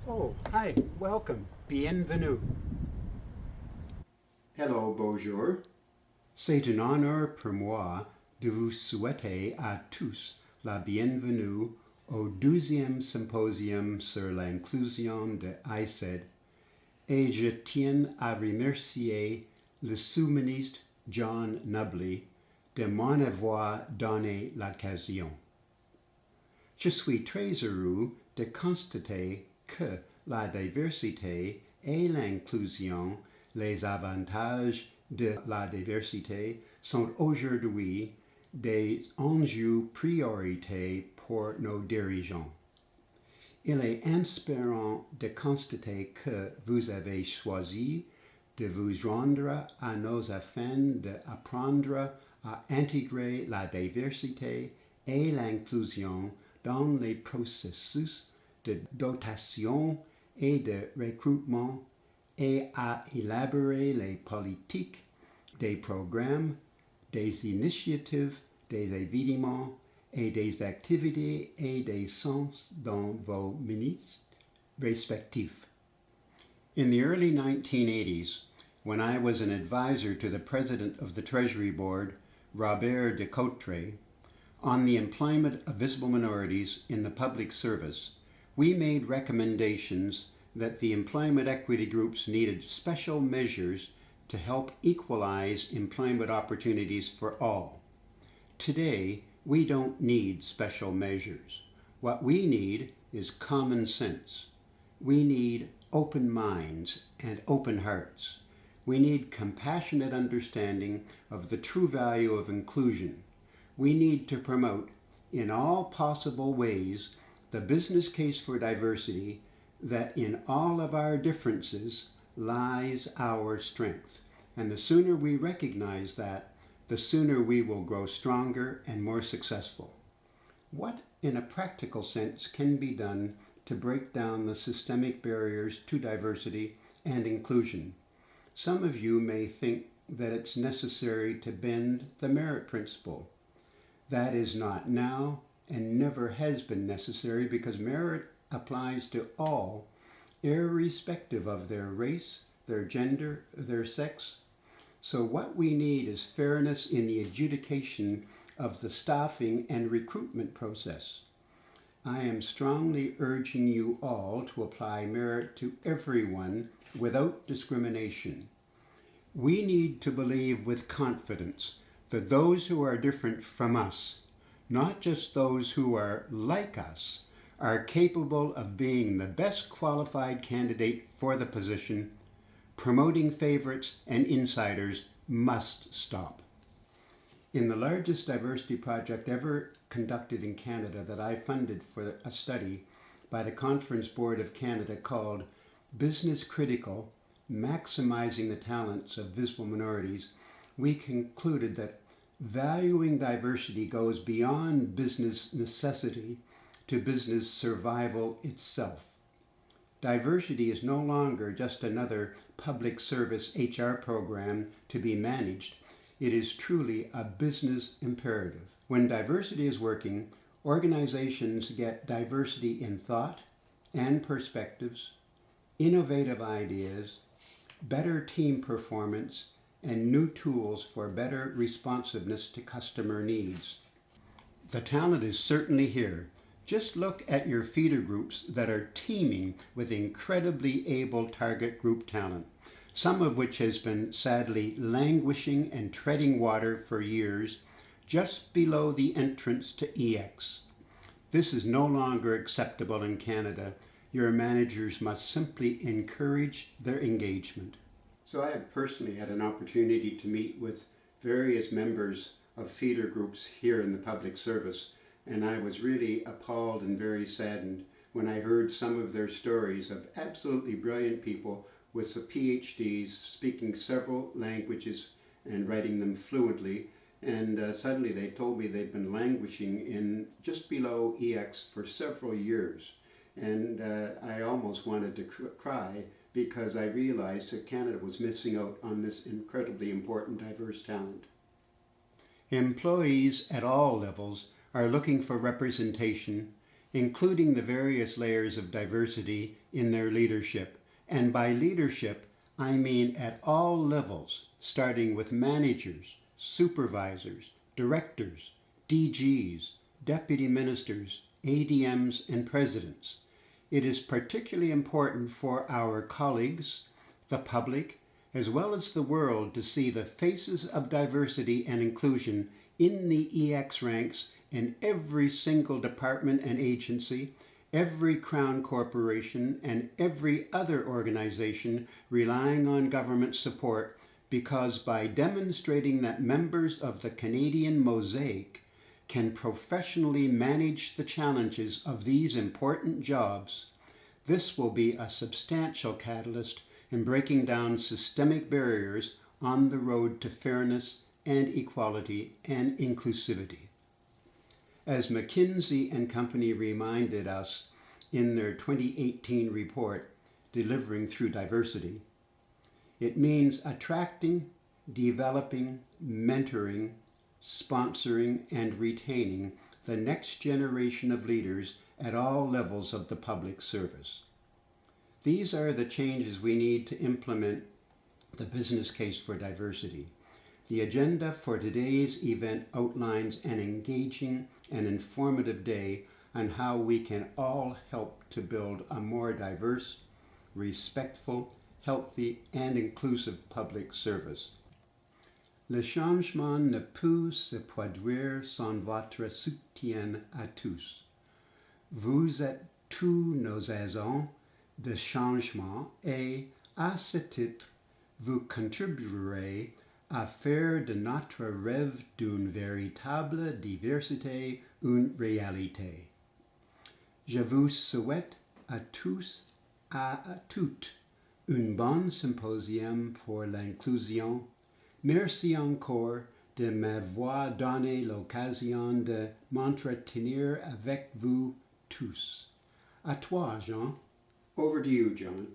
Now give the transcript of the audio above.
Oh, hi, welcome, bienvenue. Hello, bonjour. C'est un honneur pour moi de vous souhaiter à tous la bienvenue au 12e Symposium sur l'inclusion de ISED et je tiens à remercier le sous-ministre John Nubley de m'en avoir donné l'occasion. Je suis très heureux de constater que la diversité et l'inclusion, les avantages de la diversité, sont aujourd'hui des enjeux prioritaires pour nos dirigeants. Il est inspirant de constater que vous avez choisi de vous joindre à nos afin d'apprendre à intégrer la diversité et l'inclusion dans les processus de dotation et de recrutement et à élaborer les politiques, des programmes, des initiatives, des événements et des activités et des sens dans vos ministères respectifs. In the early 1980s, when I was an advisor to the President of the Treasury Board, Robert de Cotteret, on the employment of visible minorities in the public service, we made recommendations that the employment equity groups needed special measures to help equalize employment opportunities for all. Today, we don't need special measures. What we need is common sense. We need open minds and open hearts. We need compassionate understanding of the true value of inclusion. We need to promote, in all possible ways, the business case for diversity, that in all of our differences lies our strength. And the sooner we recognize that, the sooner we will grow stronger and more successful. What, in a practical sense, can be done to break down the systemic barriers to diversity and inclusion? Some of you may think that it's necessary to bend the merit principle. That is not now and never has been necessary because merit applies to all, irrespective of their race, their gender, their sex. So what we need is fairness in the adjudication of the staffing and recruitment process. I am strongly urging you all to apply merit to everyone without discrimination. We need to believe with confidence that those who are different from us, not just those who are like us, are capable of being the best qualified candidate for the position. Promoting favorites and insiders must stop. In the largest diversity project ever conducted in Canada that I funded for a study by the Conference Board of Canada called Business Critical, Maximizing the Talents of Visible Minorities, we concluded that valuing diversity goes beyond business necessity to business survival itself. Diversity is no longer just another public service HR program to be managed. It is truly a business imperative. When diversity is working, organizations get diversity in thought and perspectives, innovative ideas, better team performance, and new tools for better responsiveness to customer needs. The talent is certainly here. Just look at your feeder groups that are teeming with incredibly able target group talent, some of which has been sadly languishing and treading water for years just below the entrance to EX. This is no longer acceptable in Canada. Your managers must simply encourage their engagement. So I have personally had an opportunity to meet with various members of feeder groups here in the public service, and I was really appalled and very saddened when I heard some of their stories of absolutely brilliant people with PhDs speaking several languages and writing them fluently, and suddenly they told me they'd been languishing in just below EX for several years. And I almost wanted to cry because I realized that Canada was missing out on this incredibly important diverse talent. Employees at all levels are looking for representation including the various layers of diversity in their leadership. And by leadership, I mean at all levels, starting with managers, supervisors, directors, DGs, deputy ministers, ADMs, and presidents. It is particularly important for our colleagues, the public, as well as the world to see the faces of diversity and inclusion in the EX ranks in every single department and agency, every Crown corporation, and every other organization relying on government support, because by demonstrating that members of the Canadian mosaic can professionally manage the challenges of these important jobs, this will be a substantial catalyst in breaking down systemic barriers on the road to fairness and equality and inclusivity. As McKinsey and Company reminded us in their 2018 report, Delivering Through Diversity, it means attracting, developing, mentoring, sponsoring, and retaining the next generation of leaders at all levels of the public service. These are the changes we need to implement the business case for diversity. The agenda for today's event outlines an engaging and informative day on how we can all help to build a more diverse, respectful, healthy, and inclusive public service. Le changement ne peut se produire sans votre soutien à tous. Vous êtes tous nos agents de changement et, à ce titre, vous contribuerez à faire de notre rêve d'une véritable diversité une réalité. Je vous souhaite à tous et à toutes un bon symposium pour l'inclusion. Merci encore de m'avoir donné l'occasion de m'entretenir avec vous tous. À toi, Jean. Over to you, John.